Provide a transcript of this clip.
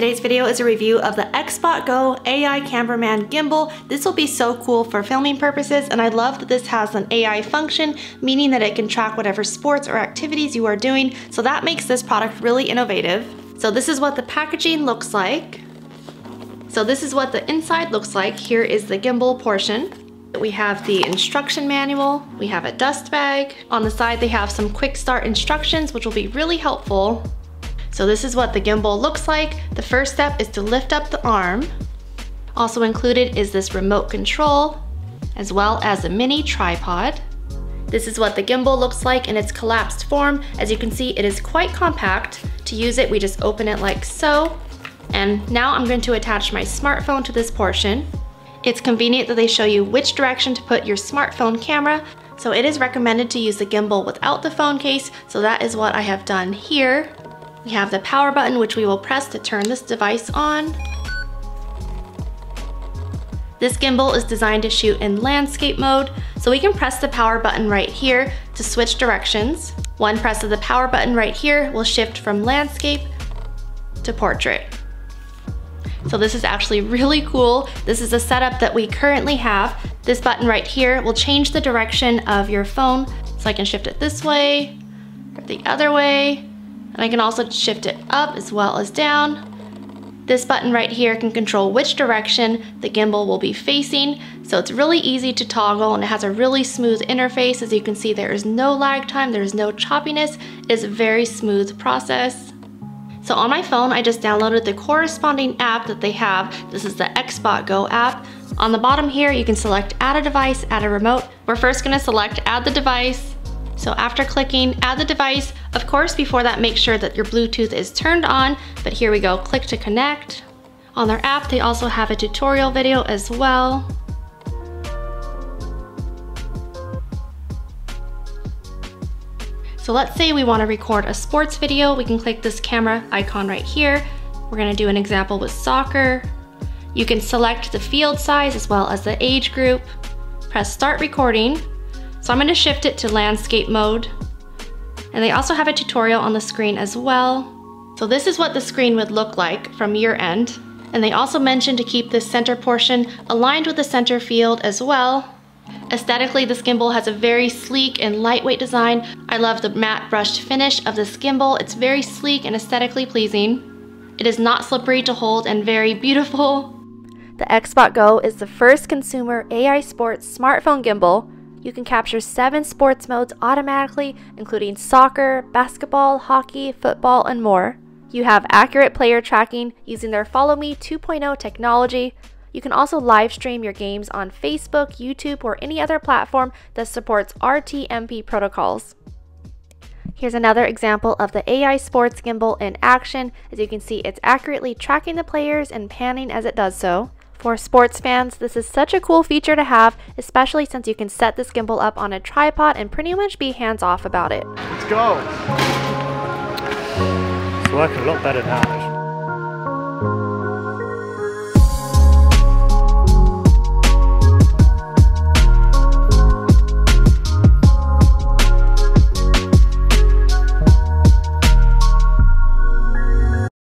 Today's video is a review of the XBotGo AI Cameraman Gimbal. This will be so cool for filming purposes, and I love that this has an AI function, meaning that it can track whatever sports or activities you are doing, so that makes this product really innovative. So this is what the packaging looks like. So this is what the inside looks like. Here is the gimbal portion. We have the instruction manual, we have a dust bag. On the side they have some quick start instructions, which will be really helpful. So this is what the gimbal looks like. The first step is to lift up the arm. Also included is this remote control, as well as a mini tripod. This is what the gimbal looks like in its collapsed form. As you can see, it is quite compact. To use it, we just open it like so. And now I'm going to attach my smartphone to this portion. It's convenient that they show you which direction to put your smartphone camera. So it is recommended to use the gimbal without the phone case. So that is what I have done here. We have the power button, which we will press to turn this device on. This gimbal is designed to shoot in landscape mode, so we can press the power button right here to switch directions. One press of the power button right here will shift from landscape to portrait. So this is actually really cool. This is a setup that we currently have. This button right here will change the direction of your phone, so I can shift it this way or the other way. And I can also shift it up as well as down. This button right here can control which direction the gimbal will be facing. So it's really easy to toggle, and it has a really smooth interface. As you can see, there is no lag time, there is no choppiness. It is a very smooth process. So on my phone, I just downloaded the corresponding app that they have. This is the XBotGo app. On the bottom here, you can select add a device, add a remote. We're first gonna select add the device. So after clicking add the device, of course before that make sure that your Bluetooth is turned on, but here we go, click to connect. On their app they also have a tutorial video as well. So let's say we want to record a sports video, we can click this camera icon right here. We're going to do an example with soccer. You can select the field size as well as the age group. Press start recording. So I'm going to shift it to landscape mode. And they also have a tutorial on the screen as well. So this is what the screen would look like from your end. And they also mentioned to keep this center portion aligned with the center field as well. Aesthetically, this gimbal has a very sleek and lightweight design. I love the matte brushed finish of this gimbal. It's very sleek and aesthetically pleasing. It is not slippery to hold and very beautiful. The XBotGo is the first consumer AI sports smartphone gimbal. You can capture 7 sports modes automatically, including soccer, basketball, hockey, football, and more. You have accurate player tracking using their FollowMe 2.0 technology. You can also live stream your games on Facebook, YouTube, or any other platform that supports RTMP protocols. Here's another example of the AI Sports Gimbal in action. As you can see, it's accurately tracking the players and panning as it does so. For sports fans, this is such a cool feature to have, especially since you can set this gimbal up on a tripod and pretty much be hands-off about it. Let's go! It's working a lot better now.